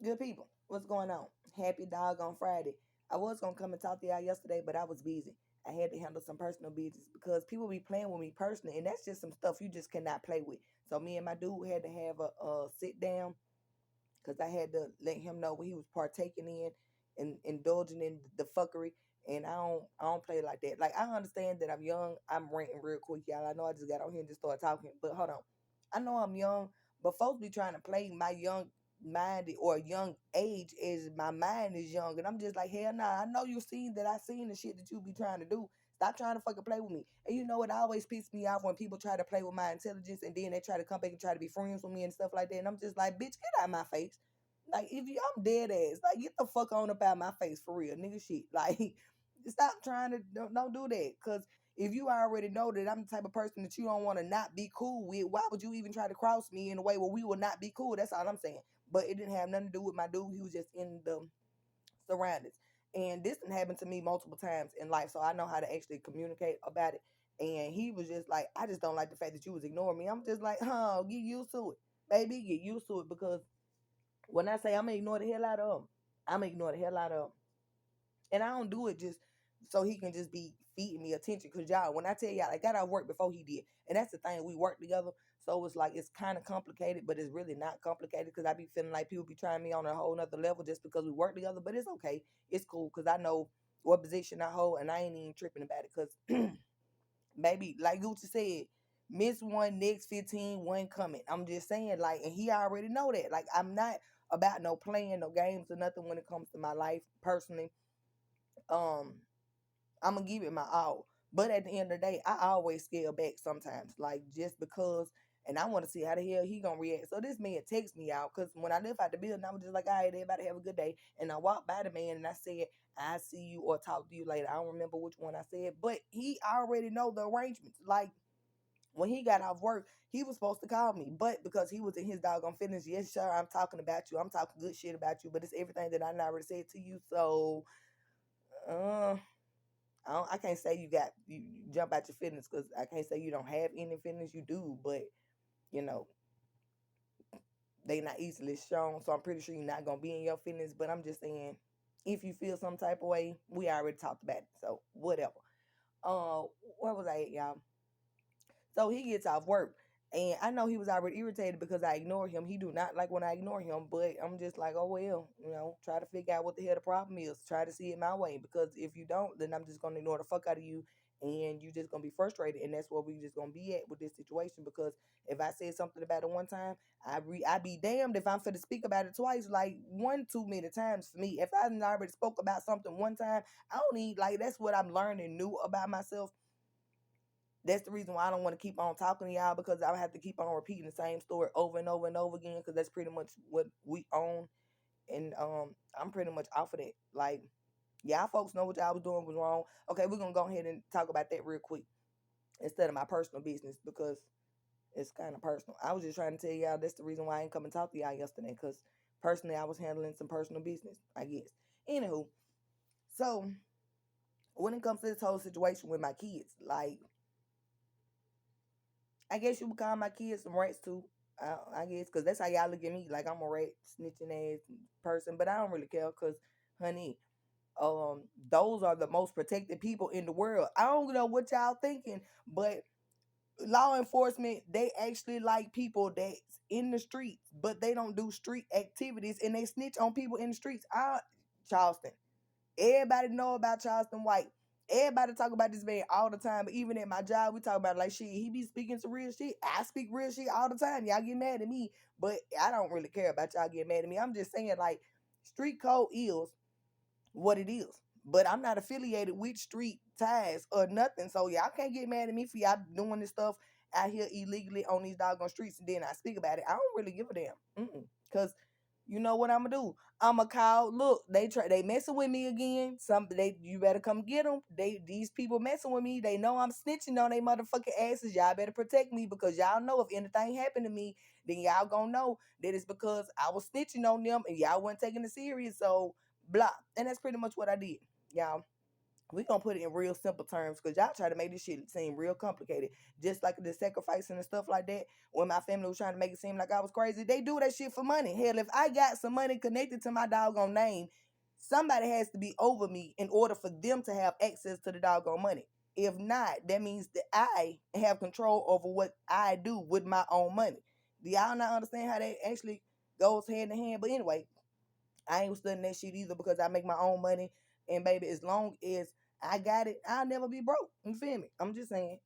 Good people, what's going on? Happy doggone Friday. I was gonna come and talk to y'all yesterday, but I was busy. I had to handle some personal business because people be playing with me personally, and that's just some stuff you just cannot play with. So me and my dude had to have a sit down because I had to let him know what he was partaking in and indulging in the fuckery. And I don't play like that. Like I understand that I'm young. I'm ranting real quick, y'all. I know I just got on here and just started talking, but hold on. I know I'm young, but folks be trying to play my young mind or young age as my mind is young, and I'm just like hell nah. I know you seen that I seen the shit that you be trying to do. Stop trying to fucking play with me. And you know what always pisses me off when people try to play with my intelligence and then they try to come back and try to be friends with me and stuff like that. And I'm just like, bitch, get out of my face. Like if you I'm dead ass. Like get the fuck on up out my face for real, nigga shit. Like stop trying to don't do that. Cause if you already know that I'm the type of person that you don't want to not be cool with, why would you even try to cross me in a way where we will not be cool? That's all I'm saying. But it didn't have nothing to do with my dude. He was just in the surroundings. And this didn't happen to me multiple times in life, so I know how to actually communicate about it. And he was just like, I just don't like the fact that you was ignoring me. I'm just like, oh, get used to it. Baby, get used to it because when I say I'm gonna ignore the hell out of him, I'm gonna ignore the hell out of him. And I don't do it just so he can just be feeding me attention. Cause y'all, when I tell y'all, I got out of work before he did. And that's the thing, we work together. So it's like it's kind of complicated, but it's really not complicated because I be feeling like people be trying me on a whole nother level just because we work together. But it's okay. It's cool because I know what position I hold and I ain't even tripping about it. Cause maybe like Gucci said, miss one, next 15, one coming. I'm just saying, like, and he already know that. Like, I'm not about no playing, no games or nothing when it comes to my life personally. Um, I'm gonna give it my all. But at the end of the day, I always scale back sometimes, like just because. And I want to see how the hell he gonna react. So this man texts me out because when I left out the building, I was just like, all right, everybody have a good day. And I walked by the man and I said, I see you or talk to you later. I don't remember which one I said, but he already know the arrangements. Like when he got off work, he was supposed to call me, but because he was in his doggone feelings, yes, sir, I'm talking about you. I'm talking good shit about you, but it's everything that I already said to you. So, uh, I can't say you jump out your feelings because I can't say you don't have any feelings. You do, but you know they not easily shown. So I'm pretty sure you're not gonna be in your feelings. But I'm just saying, if you feel some type of way, we already talked about it. So whatever. Uh, where was I at, y'all? So he gets off work. And I know he was already irritated because I ignored him. He do not like when I ignore him, but I'm just like, oh well, try to figure out what the hell the problem is. Try to see it my way. Because if you don't, then I'm just gonna ignore the fuck out of you and you just gonna be frustrated. And that's where we just gonna be at with this situation. Because if I said something about it one time, I be damned if I'm finna speak about it twice, like one too many times for me. If I already spoke about something one time, I don't need like that's what I'm learning new about myself. That's the reason why I don't want to keep on talking to y'all because I have to keep on repeating the same story over and over and over again because that's pretty much what we own. And I'm pretty much off of that. Like, y'all folks know what y'all was doing was wrong. Okay, we're gonna go ahead and talk about that real quick instead of my personal business because it's kind of personal. I was just trying to tell y'all that's the reason why I ain't come and talk to y'all yesterday because personally I was handling some personal business, I guess. Anywho, so when it comes to this whole situation with my kids, like I guess you would call my kids some rats too. I guess because that's how y'all look at me, like I'm a rat, snitching ass person. But I don't really care because, honey, those are the most protected people in the world. I don't know what y'all thinking, but law enforcement they actually like people that's in the streets, but they don't do street activities and they snitch on people in the streets. Charleston. Everybody know about Charleston White. Everybody talk about this man all the time. But even at my job, we talk about like shit. He be speaking some real shit. I speak real shit all the time. Y'all get mad at me, but I don't really care about y'all getting mad at me. I'm just saying like street code is what it is. But I'm not affiliated with street ties or nothing. So y'all can't get mad at me for y'all doing this stuff out here illegally on these doggone streets. And then I speak about it. I don't really give a damn. Cause you know what I'm gonna do? I'm gonna call. Look, they messing with me again. You better come get them. These people messing with me. They know I'm snitching on they motherfucking asses. Y'all better protect me because y'all know if anything happened to me, then y'all gonna know that it's because I was snitching on them and y'all wasn't taking it serious. So blah. And that's pretty much what I did, y'all. We gonna put it in real simple terms because y'all try to make this shit seem real complicated. Just like the sacrificing and stuff like that. When my family was trying to make it seem like I was crazy, they do that shit for money. Hell, if I got some money connected to my doggone name, somebody has to be over me in order for them to have access to the doggone money. If not, that means that I have control over what I do with my own money. Do y'all not understand how that actually goes hand in hand? But anyway, I ain't studying that shit either because I make my own money. And baby, as long as I got it, I'll never be broke. You feel me? I'm just saying.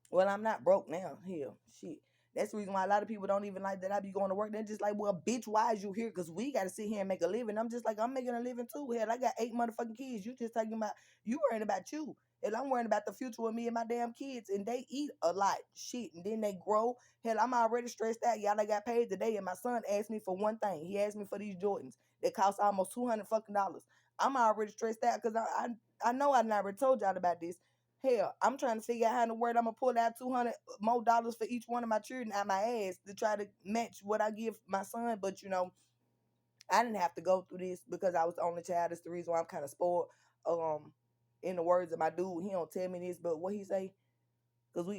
Well, I'm not broke now. Hell, shit. That's the reason why a lot of people don't even like that I be going to work. They're just like, well, bitch, why is you here? Because we got to sit here and make a living. I'm just like, I'm making a living too. Hell, I got 8 motherfucking kids. You just talking about, you worrying about you. Hell, I'm worrying about the future of me and my damn kids. And they eat a lot. Shit. And then they grow. Hell, I'm already stressed out. Y'all, I got paid today. And my son asked me for one thing. He asked me for these Jordans that cost almost $200 fucking dollars. I'm already stressed out because I know I never told y'all about this. Hell, I'm trying to figure out how in the word I'm gonna pull out $200 more dollars for each one of my children out my ass to try to match what I give my son. But I didn't have to go through this because I was the only child. That's the reason why I'm kind of spoiled. In the words of my dude, he don't tell me this, but what he say? Because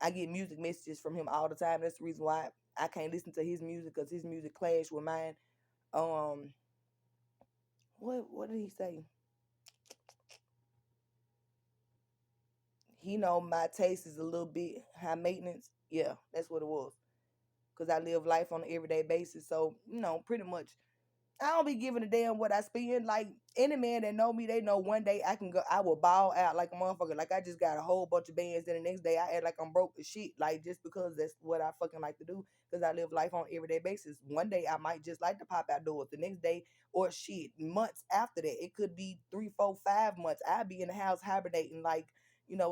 I get music messages from him all the time. That's the reason why I can't listen to his music because his music clash with mine. Um, what did he say? He know my taste is a little bit high maintenance. Yeah, that's what it was. Because I live life on an everyday basis. So, pretty much I don't be giving a damn what I spend. Like any man that know me, they know one day I will ball out like a motherfucker. Like I just got a whole bunch of bands. Then the next day I act like I'm broke as shit. Like just because that's what I fucking like to do. Because I live life on an everyday basis. One day I might just like to pop outdoors. The next day or shit, months after that, it could be 3, 4, 5 months. I'd be in the house hibernating like,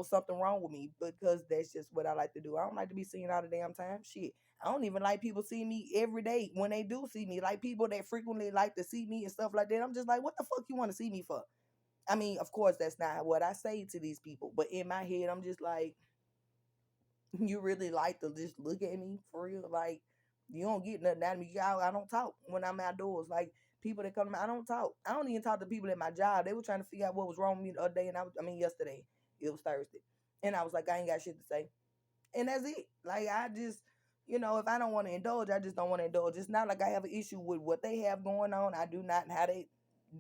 something wrong with me because that's just what I like to do. I don't like to be seen all the damn time. Shit. I don't even like people see me every day when they do see me. Like people that frequently like to see me and stuff like that. I'm just like, what the fuck you want to see me for? I mean, of course, that's not what I say to these people. But in my head, I'm just like, you really like to just look at me for real? Like, you don't get nothing out of me. I don't talk when I'm outdoors. Like, people that come to me, I don't talk. I don't even talk to people at my job. They were trying to figure out what was wrong with me the other day. And yesterday. It was Thursday. And I was like, I ain't got shit to say. And that's it. Like I just, if I don't want to indulge, I just don't want to indulge. It's not like I have an issue with what they have going on. I do not how they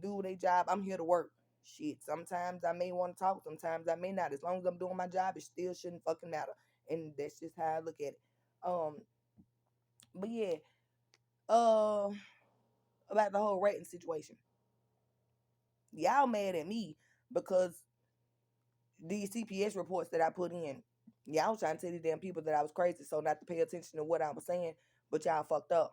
do their job. I'm here to work. Shit. Sometimes I may want to talk. Sometimes I may not. As long as I'm doing my job, it still shouldn't fucking matter. And that's just how I look at it. Um, but yeah, uh, about the whole rating situation. Y'all mad at me because these CPS reports that I put in. Yeah, I was trying to tell these damn people that I was crazy, so not to pay attention to what I was saying, but y'all fucked up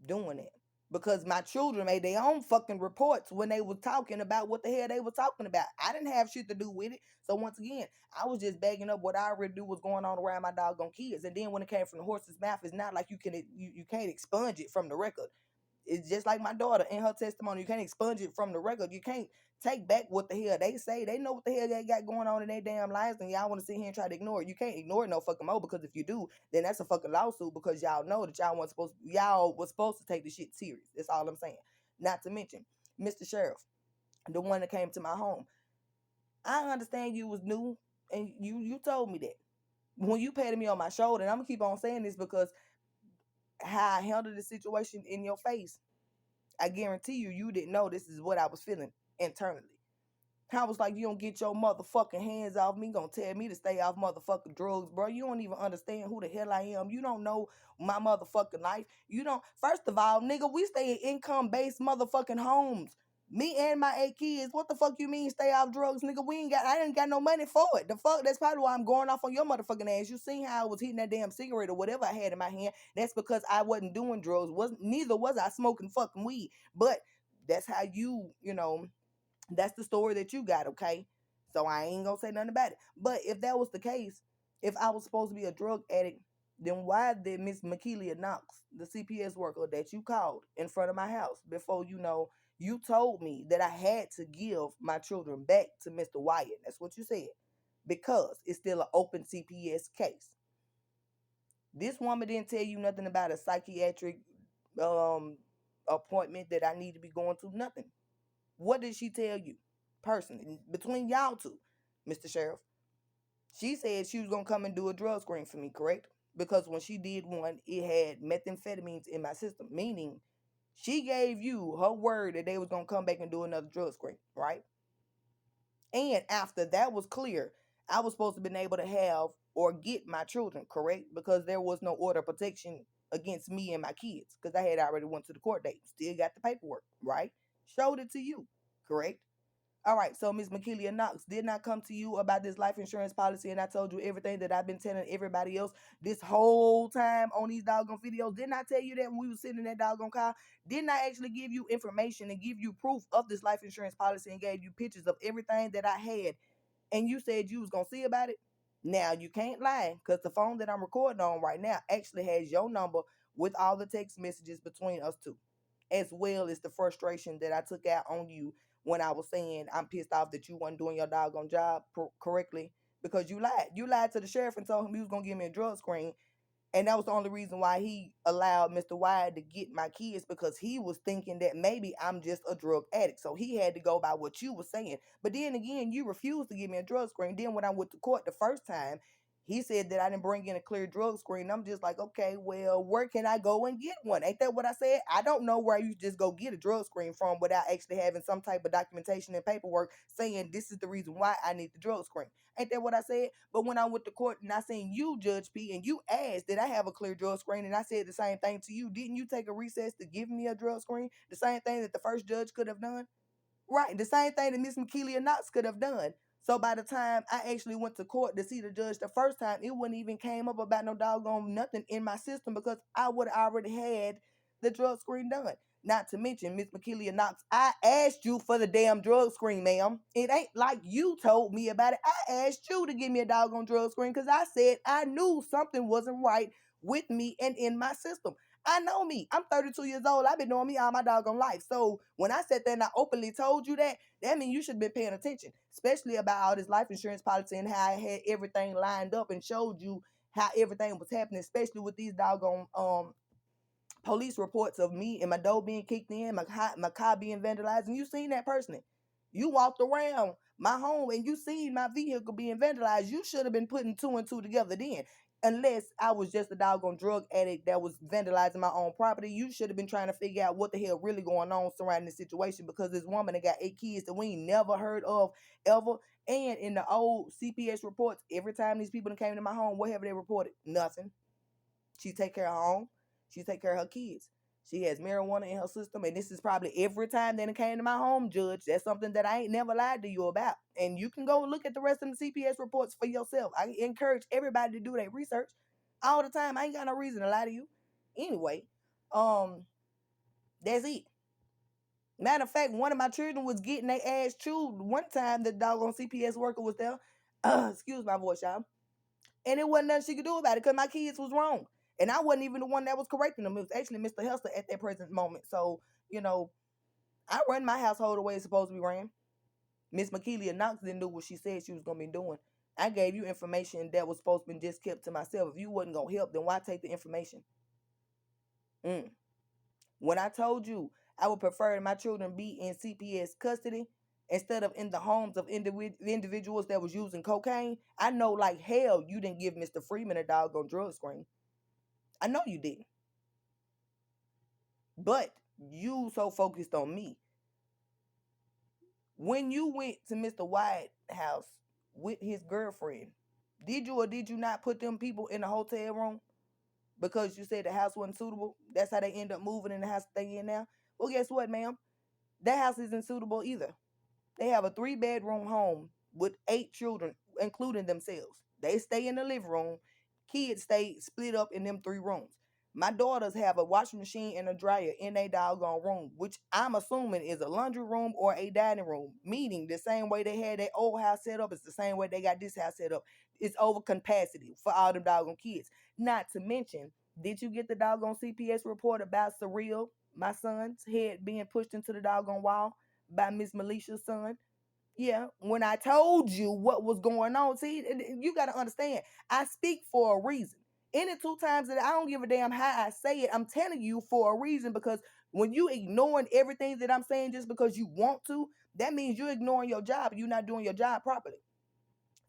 doing it. Because my children made their own fucking reports when they were talking about what the hell they were talking about. I didn't have shit to do with it. So once again, I was just bagging up what I already knew was going on around my doggone kids. And then when it came from the horse's mouth, it's not like you can't expunge it from the record. It's just like my daughter in her testimony. You can't expunge it from the record. You can't take back what the hell they say. They know what the hell they got going on in their damn lives, and y'all want to sit here and try to ignore it. You can't ignore it no fucking more because if you do, then that's a fucking lawsuit because y'all know that y'all was supposed to take the shit serious. That's all I'm saying. Not to mention, Mr. Sheriff, the one that came to my home. I understand you was new, and you told me that when you patted me on my shoulder. And I'm gonna keep on saying this because how I handled the situation in your face. I guarantee you didn't know this is what I was feeling internally. I was like, you don't get your motherfucking hands off me. Gonna tell me to stay off motherfucking drugs, bro. You don't even understand who the hell I am. You don't know my motherfucking life. You don't. First of all, nigga, we stay in income-based motherfucking homes. Me and my 8 kids. What the fuck you mean stay off drugs, nigga? I ain't got no money for it. The fuck, that's probably why I'm going off on your motherfucking ass. You seen how I was hitting that damn cigarette or whatever I had in my hand. That's because I wasn't doing drugs. Neither was I smoking fucking weed. But that's how that's the story that you got, okay? So I ain't gonna say nothing about it. But if that was the case, if I was supposed to be a drug addict, then why did Miss Makelia Knox, the CPS worker that you called in front of my house before you told me that I had to give my children back to Mr. Wyatt? That's what you said. Because it's still an open CPS case. This woman didn't tell you nothing about a psychiatric um appointment that I need to be going to. Nothing. What did she tell you? person between y'all two, Mr. Sheriff. She said she was gonna come and do a drug screen for me, correct? Because when she did one, it had methamphetamines in my system, meaning she gave you her word that they was gonna come back and do another drug screen, right? And after that was clear, I was supposed to been able to have or get my children, correct? Because there was no order of protection against me and my kids, because I had already went to the court date, still got the paperwork, right? Showed it to you, correct? All right, so Miss Makilia Knox did not come to you about this life insurance policy, and I told you everything that I've been telling everybody else this whole time on these doggone videos. Didn't I tell you that when we were sitting in that doggone car? Didn't I actually give you information and give you proof of this life insurance policy and gave you pictures of everything that I had, and you said you was gonna see about it? Now you can't lie, because the phone that I'm recording on right now actually has your number with all the text messages between us two, as well as the frustration that I took out on you when I was saying I'm pissed off that you wasn't doing your doggone job correctly, because you lied. You lied to the sheriff and told him he was gonna give me a drug screen, and that was the only reason why he allowed Mr. Wyatt to get my kids, because he was thinking that maybe I'm just a drug addict. So he had to go by what you were saying. But then again, you refused to give me a drug screen. Then when I went to court the first time, he said that I didn't bring in a clear drug screen. I'm just like, okay, well, where can I go and get one? Ain't that what I said? I don't know where you just go get a drug screen from without actually having some type of documentation and paperwork saying this is the reason why I need the drug screen. Ain't that what I said? But when I went to court and I seen you, Judge P, and you asked, did I have a clear drug screen? And I said the same thing to you. Didn't you take a recess to give me a drug screen? The same thing that the first judge could have done? Right. The same thing that Miss Makilia Knox could have done. So by the time I actually went to court to see the judge the first time, it wouldn't even came up about no doggone nothing in my system, because I would have already had the drug screen done. Not to mention, Miss Makilia Knox, I asked you for the damn drug screen, ma'am. It ain't like you told me about it. I asked you to give me a doggone drug screen because I said I knew something wasn't right with me and in my system. I know me. I'm 32 years old. I've been knowing me all my doggone life. So when I sat there and I openly told you that, that means you should have been paying attention, especially about all this life insurance policy and how I had everything lined up and showed you how everything was happening, especially with these doggone police reports of me and my door being kicked in, my car being vandalized, and you seen that personally. You walked around my home and you seen my vehicle being vandalized. You should have been putting two and two together then. Unless I was just a doggone drug addict that was vandalizing my own property, you should have been trying to figure out what the hell really going on surrounding the situation, because this woman that got 8 kids that we ain't never heard of ever. And in the old CPS reports, every time these people that came to my home, what have they reported? Nothing. She take care of her home. She take care of her kids. She has marijuana in her system, and this is probably every time that it came to my home, Judge. That's something that I ain't never lied to you about. And you can go look at the rest of the CPS reports for yourself. I encourage everybody to do their research all the time. I ain't got no reason to lie to you. Anyway, um, that's it. Matter of fact, one of my children was getting their ass chewed one time. The doggone CPS worker was there. Excuse my voice, y'all. And it wasn't nothing she could do about it because my kids was wrong. And I wasn't even the one that was correcting them. It was actually Mr. Hester at that present moment. So, I run my household the way it's supposed to be ran. Miss Makilia Knox didn't do what she said she was going to be doing. I gave you information that was supposed to be just kept to myself. If you wasn't going to help, then why take the information? When I told you I would prefer my children be in CPS custody instead of in the homes of individuals that was using cocaine, I know like hell you didn't give Mr. Freeman a doggone drug screen. I know you didn't. But you so focused on me. When you went to Mr. White's house with his girlfriend, did you or did you not put them people in the hotel room because you said the house wasn't suitable? That's how they end up moving in the house they in now. Well, guess what, ma'am? That house isn't suitable either. They have a 3-bedroom home with 8 children, including themselves. They stay in the living room. Kids stay split up in them 3 rooms. My daughters have a washing machine and a dryer in their doggone room, which I'm assuming is a laundry room or a dining room. Meaning the same way they had their old house set up, it's the same way they got this house set up. It's over capacity for all them doggone kids. Not to mention, did you get the doggone CPS report about Surreal, my son's head being pushed into the doggone wall by Miss Melicia's son? Yeah, when I told you what was going on, see, you got to understand, I speak for a reason. Any 2 times that I don't give a damn how I say it, I'm telling you for a reason, because When you ignoring everything that I'm saying just because you want to, that means you're ignoring your job. You're not doing your job properly.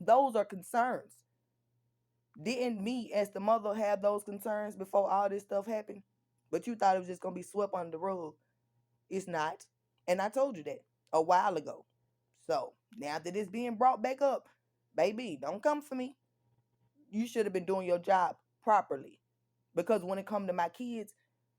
Those are concerns. Didn't me as the mother have those concerns before all this stuff happened? But you thought it was just gonna be swept under the rug. It's not. And I told you that a while ago. So now that it's being brought back up, baby, don't come for me. You should have been doing your job properly. Because when it come to my kids,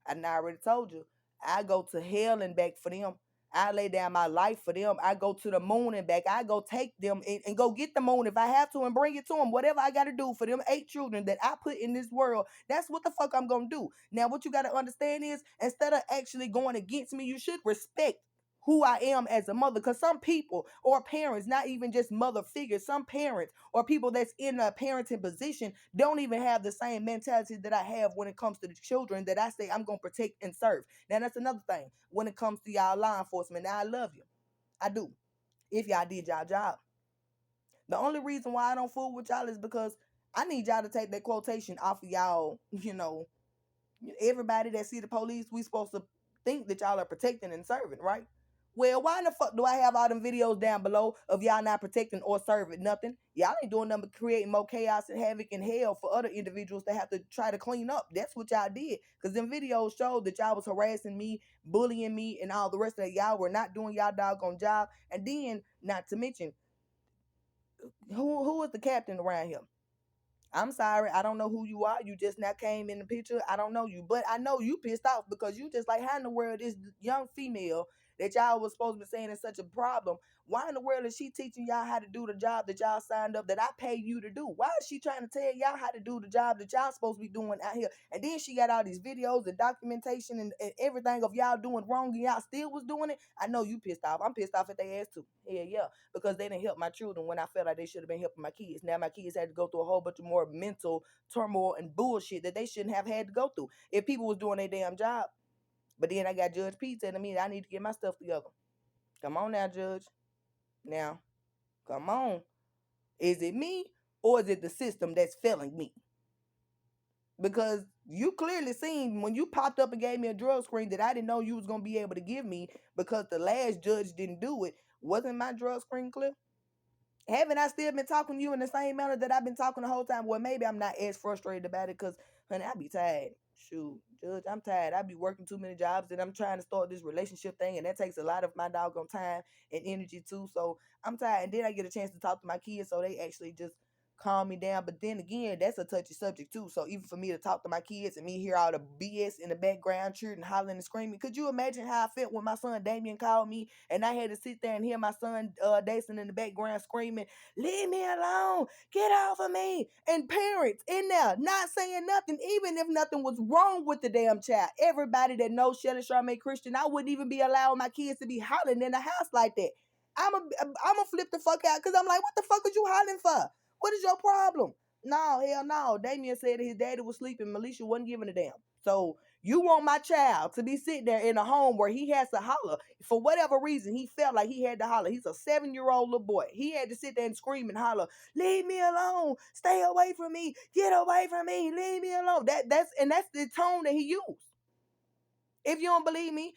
I already told you, I go to hell and back for them. I lay down my life for them. I go to the moon and back. I go take them and go get the moon if I have to and bring it to them. Whatever I got to do for them 8 children that I put in this world, that's what the fuck I'm going to do. Now, what you got to understand is, instead of actually going against me, you should respect who I am as a mother. Because some people or parents, not even just mother figures, some parents or people that's in a parenting position don't even have the same mentality that I have when it comes to the children that I say I'm going to protect and serve. Now, that's another thing when it comes to y'all law enforcement. Now, I love you. I do. If y'all did y'all job. The only reason why I don't fool with y'all is because I need y'all to take that quotation off of y'all, everybody that see the police, we supposed to think that y'all are protecting and serving, right? Well, why in the fuck do I have all them videos down below of y'all not protecting or serving nothing? Y'all ain't doing nothing but creating more chaos and havoc and hell for other individuals that have to try to clean up. That's what y'all did. Because them videos showed that y'all was harassing me, bullying me, and all the rest of that. Y'all were not doing y'all doggone job. And then, not to mention, who is the captain around here? I'm sorry, I don't know who you are. You just now came in the picture. I don't know you, but I know you pissed off because you just like, how in the world is young female that y'all was supposed to be saying is such a problem? Why in the world is she teaching y'all how to do the job that y'all signed up that I pay you to do? Why is she trying to tell y'all how to do the job that y'all supposed to be doing out here? And then she got all these videos and documentation and everything of y'all doing wrong and y'all still was doing it. I know you pissed off. I'm pissed off at their ass too. Yeah, because they didn't help my children when I felt like they should have been helping my kids. Now my kids had to go through a whole bunch of more mental turmoil and bullshit that they shouldn't have had to go through if people was doing their damn job. But then I got Judge Pete telling me that I need to get my stuff together. Come on now, Judge. Now, come on. Is it me or is it the system that's failing me? Because you clearly seen when you popped up and gave me a drug screen that I didn't know you was going to be able to give me because the last judge didn't do it. Wasn't my drug screen clear? Haven't I still been talking to you in the same manner that I've been talking the whole time? Well, maybe I'm not as frustrated about it because, honey, I be tired. Shoot, Judge, I'm tired. I be working too many jobs and I'm trying to start this relationship thing, and that takes a lot of my doggone time and energy too. So I'm tired. And then I get a chance to talk to my kids, so they actually just calm me down. But then again, that's a touchy subject too. So even for me to talk to my kids and me hear all the BS in the background, cheering, hollering, and screaming, could you imagine how I felt when my son Damien called me and I had to sit there and hear my son Dason in the background screaming, "Leave me alone, get off of me," and parents in there not saying nothing, even if nothing was wrong with the damn child. Everybody that knows Shelly Charmaine Christian, I wouldn't even be allowing my kids to be hollering in the house like that. I'm a flip the fuck out because I'm like, what the fuck are you hollering for? What is your problem? No, hell no. Damien said that his daddy was sleeping. Melisha wasn't giving a damn. So you want my child to be sitting there in a home where he has to holler for whatever reason. He felt like he had to holler. He's a 7-year-old little boy. He had to sit there and scream and holler, "Leave me alone! Stay away from me! Get away from me! Leave me alone!" That's the tone that he used. If you don't believe me,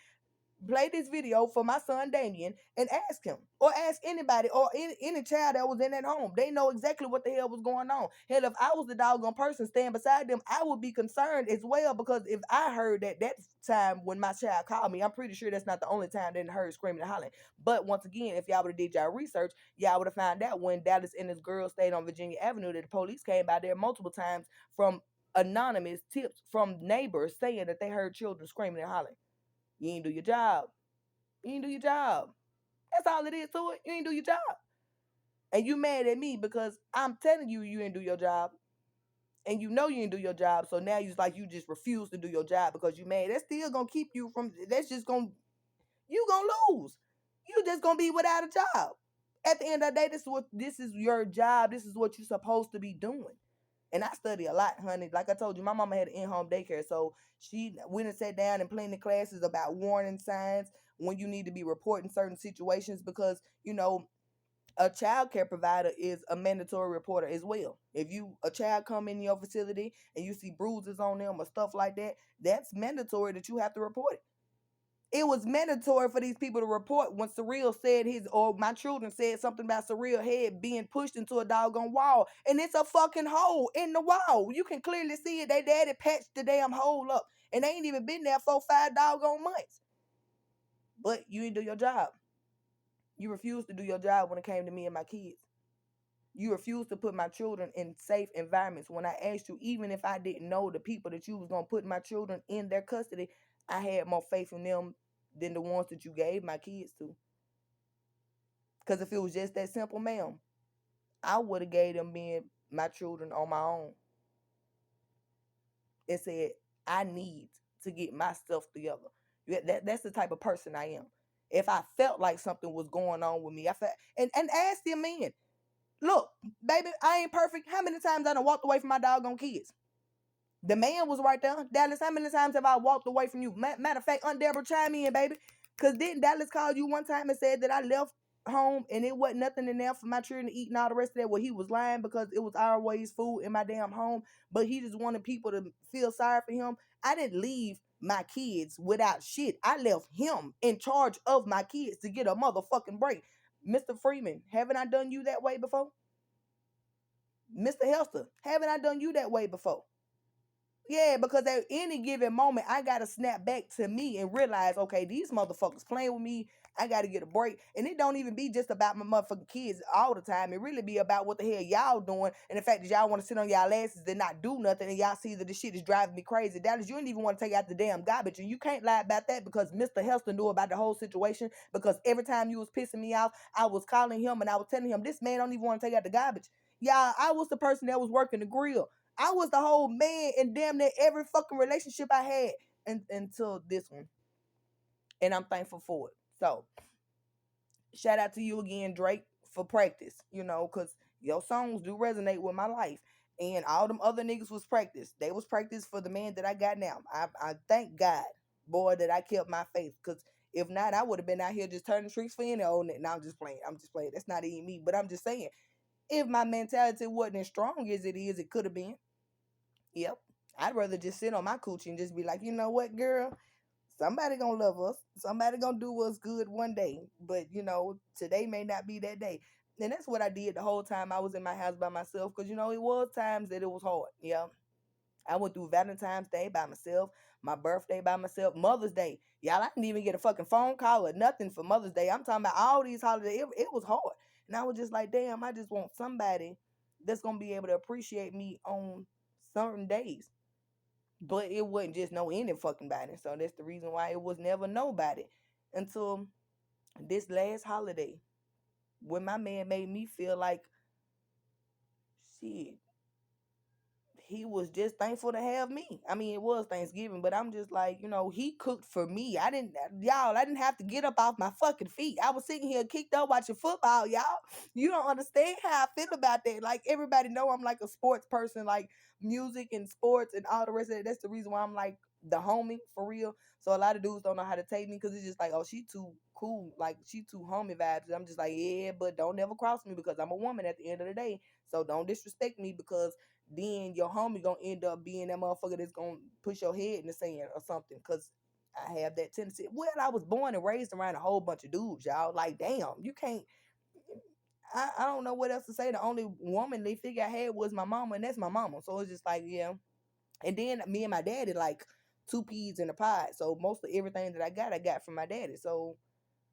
play this video for my son Damien and ask him, or ask anybody, or any child that was in that home. They know exactly what the hell was going on. Hell, if I was the doggone person standing beside them, I would be concerned as well, because if I heard that time when my child called me, I'm pretty sure that's not the only time they heard screaming and hollering. But once again, if y'all would have did y'all research, y'all would have found out when Dallas and this girl stayed on Virginia Avenue that the police came by there multiple times from anonymous tips from neighbors saying that they heard children screaming and hollering. You ain't do your job. You ain't do your job. That's all it is to it. You ain't do your job. And you mad at me because I'm telling you you didn't do your job. And you know you didn't do your job. So now you just refuse to do your job because you mad. That's still gonna keep you from, you gonna lose. You just gonna be without a job. At the end of the day, this is your job. This is what you're supposed to be doing. And I study a lot, honey. Like I told you, my mama had an in-home daycare. So she went and sat down and plenty classes about warning signs when you need to be reporting certain situations, because, a child care provider is a mandatory reporter as well. If a child come in your facility and you see bruises on them or stuff like that, that's mandatory that you have to report it. it was mandatory for these people to report when Surreal said or my children said something about Surreal head being pushed into a doggone wall. And it's a fucking hole in the wall. You can clearly see it. They daddy patched the damn hole up. And they ain't even been there 4-5 doggone months. But you didn't do your job. You refused to do your job when it came to me and my kids. You refused to put my children in safe environments when I asked you, even if I didn't know the people that you was going to put my children in their custody, I had more faith in them than the ones that you gave my kids to. Because if it was just that simple, ma'am, I would have gave them being my children on my own. It said, I need to get my stuff together. That's the type of person I am. If I felt like something was going on with me, and ask the man, look, baby, I ain't perfect. How many times I done walked away from my doggone kids? The man was right there. Dallas, how many times have I walked away from you? Matter of fact, Aunt Deborah, chime in, baby. Because didn't Dallas call you one time and said that I left home and it wasn't nothing in there for my children to eat and all the rest of that? Well, he was lying because it was always food in my damn home. But he just wanted people to feel sorry for him. I didn't leave my kids without shit. I left him in charge of my kids to get a motherfucking break. Mr. Freeman, haven't I done you that way before? Mr. Hester, haven't I done you that way before? Yeah, because at any given moment, I got to snap back to me and realize, okay, these motherfuckers playing with me. I got to get a break. And it don't even be just about my motherfucking kids all the time. It really be about what the hell y'all doing and the fact that y'all want to sit on y'all asses and not do nothing and y'all see that this shit is driving me crazy. Dallas, you didn't even want to take out the damn garbage. And you can't lie about that because Mr. Hester knew about the whole situation because every time you was pissing me off, I was calling him and I was telling him, this man don't even want to take out the garbage. Y'all, I was the person that was working the grill. I was the whole man in damn near every fucking relationship I had until this one. And I'm thankful for it. So, shout out to you again, Drake, for practice, because your songs do resonate with my life. And all them other niggas was practice. They was practice for the man that I got now. I thank God, boy, that I kept my faith. Because if not, I would have been out here just turning tricks for any old nigga. Now I'm just playing. That's not even me. But I'm just saying, if my mentality wasn't as strong as it is, it could have been. Yep. I'd rather just sit on my coochie and just be like, you know what, girl? Somebody gonna love us. Somebody gonna do us good one day. But, today may not be that day. And that's what I did the whole time I was in my house by myself. Because, it was times that it was hard. Yeah. I went through Valentine's Day by myself, my birthday by myself, Mother's Day. Y'all, I didn't even get a fucking phone call or nothing for Mother's Day. I'm talking about all these holidays. It was hard. And I was just like, damn, I just want somebody that's going to be able to appreciate me on certain days. But it wasn't just no any fucking body. So that's the reason why it was never nobody until this last holiday when my man made me feel like, shit, he was just thankful to have me. I mean, it was Thanksgiving, but I'm just like, he cooked for me. I didn't have to get up off my fucking feet. I was sitting here kicked up watching football, y'all. You don't understand how I feel about that. Like, everybody know I'm like a sports person, like music and sports and all the rest of it. That's the reason why I'm like the homie for real. So a lot of dudes don't know how to take me because it's just like, oh, she too cool. Like, she too homie vibes. And I'm just like, yeah, but don't never cross me because I'm a woman at the end of the day. So don't disrespect me because then your homie gonna end up being that motherfucker that's gonna push your head in the sand or something. Cause I have that tendency. Well, I was born and raised around a whole bunch of dudes, y'all. Like, damn, you can't. I don't know what else to say. The only womanly figure I had was my mama, and that's my mama. So it's just like, yeah. And then me and my daddy, like two peas in a pod. So most of everything that I got from my daddy. So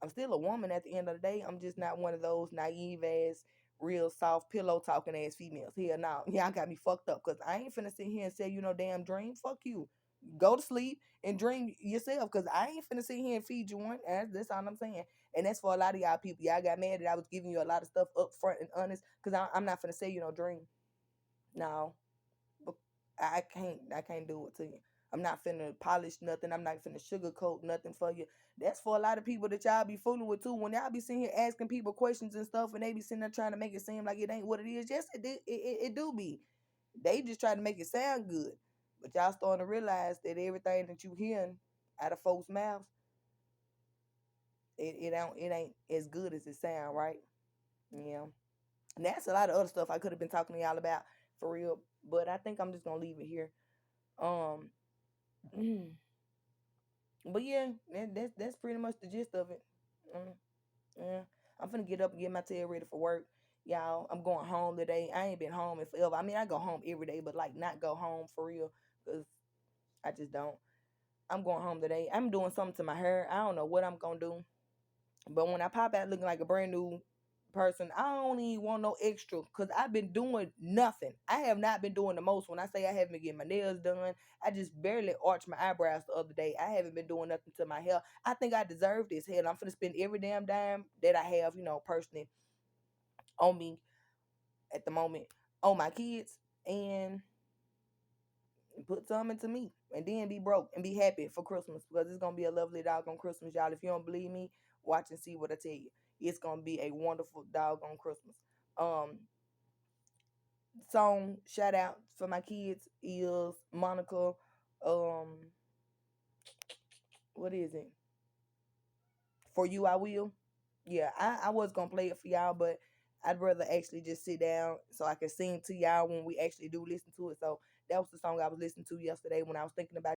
I'm still a woman at the end of the day. I'm just not one of those naive ass, real soft pillow talking ass females. Hell no. Y'all got me fucked up because I ain't finna sit here and say, damn dream. Fuck you. Go to sleep and dream yourself because I ain't finna sit here and feed you one. That's all I'm saying. And that's for a lot of y'all people. Y'all got mad that I was giving you a lot of stuff up front and honest because I'm not finna say, dream. No. I can't do it to you. I'm not finna polish nothing. I'm not finna sugarcoat nothing for you. That's for a lot of people that y'all be fooling with too. When y'all be sitting here asking people questions and stuff, and they be sitting there trying to make it seem like it ain't what it is. Yes, it do be. They just try to make it sound good, but y'all starting to realize that everything that you hearing out of folks' mouths, it ain't as good as it sound, right? Yeah. And that's a lot of other stuff I could have been talking to y'all about for real, but I think I'm just gonna leave it here. Um, But yeah, that's pretty much the gist of it. Mm, yeah, I'm finna get up and get my tail ready for work. Y'all, I'm going home today. I ain't been home in forever. I mean, I go home every day, but like not go home for real, cause I just don't. I'm going home today. I'm doing something to my hair. I don't know what I'm gonna do. But when I pop out looking like a brand new person, I don't even want no extra because I've been doing nothing. I have not been doing the most. When I say I haven't been getting my nails done, I just barely arched my eyebrows the other day. I haven't been doing nothing to my hair. I think I deserve this. Hell, I'm finna spend every damn dime that I have, personally on me at the moment, on my kids, and put some into me, and then be broke and be happy for Christmas because it's gonna be a lovely doggone Christmas, y'all. If you don't believe me, watch and see what I tell you. It's gonna be a wonderful doggone Christmas. Um, Song shout out for my kids is Monica. Um, what is it? For You I Will. Yeah, I was gonna play it for y'all, but I'd rather actually just sit down so I can sing to y'all when we actually do listen to it. So that was the song I was listening to yesterday when I was thinking about